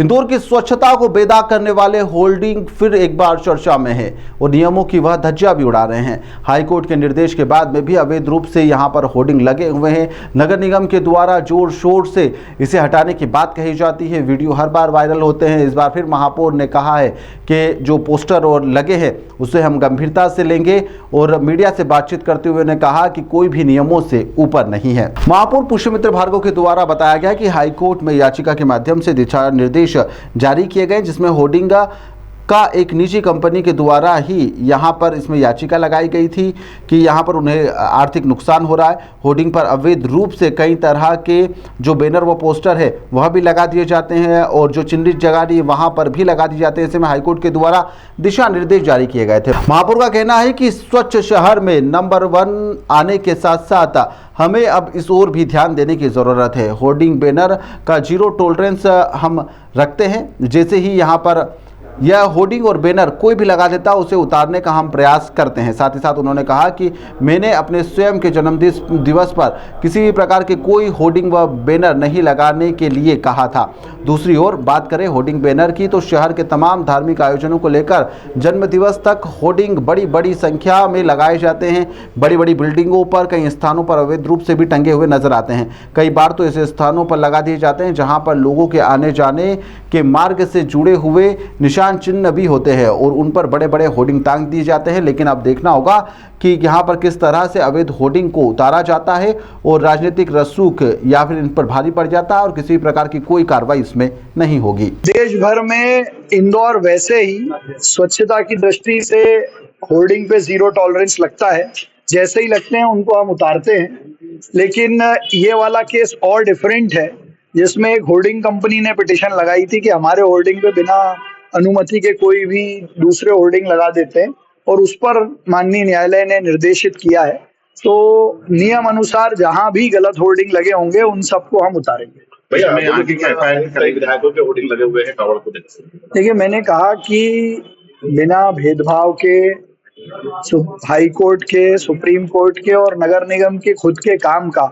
इंदौर की स्वच्छता को बेदाग करने वाले होर्डिंग फिर एक बार चर्चा में है और नियमों की वह धज्जियां भी उड़ा रहे हैं। हाईकोर्ट के निर्देश के बाद में भी अवैध रूप से यहां पर होर्डिंग लगे हुए हैं। नगर निगम के द्वारा जोर शोर से इसे हटाने की बात कही जाती है। वीडियो हर बार वायरल होते हैं। इस बार फिर महापौर ने कहा है कि जो पोस्टर और लगे हैं उसे हम गंभीरता से लेंगे और मीडिया से बातचीत करते हुए ने कहा कि कोई भी नियमों से ऊपर नहीं है। महापौर पुष्यमित्र भार्गव के द्वारा बताया गया कि हाईकोर्ट में याचिका के माध्यम से दिशा निर्देश जारी किए गए, जिसमें होर्डिंग का एक निजी कंपनी के द्वारा ही यहां पर इसमें याचिका लगाई गई थी कि यहां पर उन्हें आर्थिक नुकसान हो रहा है। होर्डिंग पर अवैध रूप से कई तरह के जो बैनर व पोस्टर है वह भी लगा दिए जाते हैं और जो चिन्हित जगह वहां पर भी लगा दिए जाते हैं। ऐसे में हाईकोर्ट के द्वारा दिशा निर्देश जारी किए गए थे। महापौर का कहना है कि स्वच्छ शहर में नंबर 1 आने के साथ साथ हमें अब इस ओर भी ध्यान देने की ज़रूरत है। होर्डिंग बैनर का जीरो टॉलरेंस हम रखते हैं। जैसे ही यहाँ पर यह होर्डिंग और बैनर कोई भी लगा देता उसे उतारने का हम प्रयास करते हैं। साथ ही साथ उन्होंने कहा कि मैंने अपने स्वयं के जन्मदिन दिवस पर किसी भी प्रकार के कोई होर्डिंग व बैनर नहीं लगाने के लिए कहा था। दूसरी ओर बात करें होर्डिंग बैनर की, तो शहर के तमाम धार्मिक आयोजनों को लेकर जन्मदिवस तक होर्डिंग बड़ी बड़ी संख्या में लगाए जाते हैं। बड़ी बड़ी बिल्डिंगों पर कई स्थानों पर अवैध रूप से भी टंगे हुए नजर आते हैं। कई बार तो ऐसे स्थानों पर लगा दिए जाते हैं जहां पर लोगों के आने जाने के मार्ग से जुड़े हुए निशान चिन्ह भी होते हैं और उन पर बड़े बड़े होर्डिंग टांग दिए जाते हैं। लेकिन अब देखना होगा कि यहाँ पर किस तरह से अवैध होर्डिंग को उतारा जाता है और राजनीतिक रसूख या फिर इन पर भारी पड़ जाता है और किसी प्रकार की कोई कार्रवाई इसमें नहीं होगी। देश भर में इंदौर वैसे ही स्वच्छता की दृष्टि से होर्डिंग पे जीरो टॉलरेंस लगता है। जैसे ही लगते हैं उनको हम उतारते हैं। लेकिन ये वाला केस और डिफरेंट है, जिसमें एक होर्डिंग कंपनी ने पिटीशन लगाई थी कि हमारे होर्डिंग पे बिना अनुमति के कोई भी दूसरे होर्डिंग लगा देते हैं और उस पर माननीय न्यायालय ने निर्देशित किया है। तो नियम अनुसार जहां भी गलत होर्डिंग लगे होंगे उन सबको हम उतारेंगे। देखिए, मैंने कहा कि बिना भेदभाव के हाई कोर्ट के, सुप्रीम कोर्ट के और नगर निगम के खुद के काम का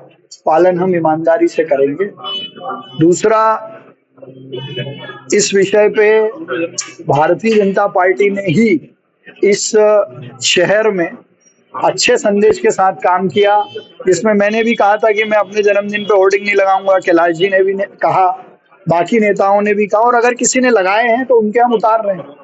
पालन हम ईमानदारी से करेंगे। दूसरा, इस विषय पे भारतीय जनता पार्टी ने ही इस शहर में अच्छे संदेश के साथ काम किया, जिसमें मैंने भी कहा था कि मैं अपने जन्मदिन पे होर्डिंग नहीं लगाऊंगा। कैलाश जी ने भी कहा, बाकी नेताओं ने भी कहा, और अगर किसी ने लगाए हैं तो उनके हम उतार रहे हैं।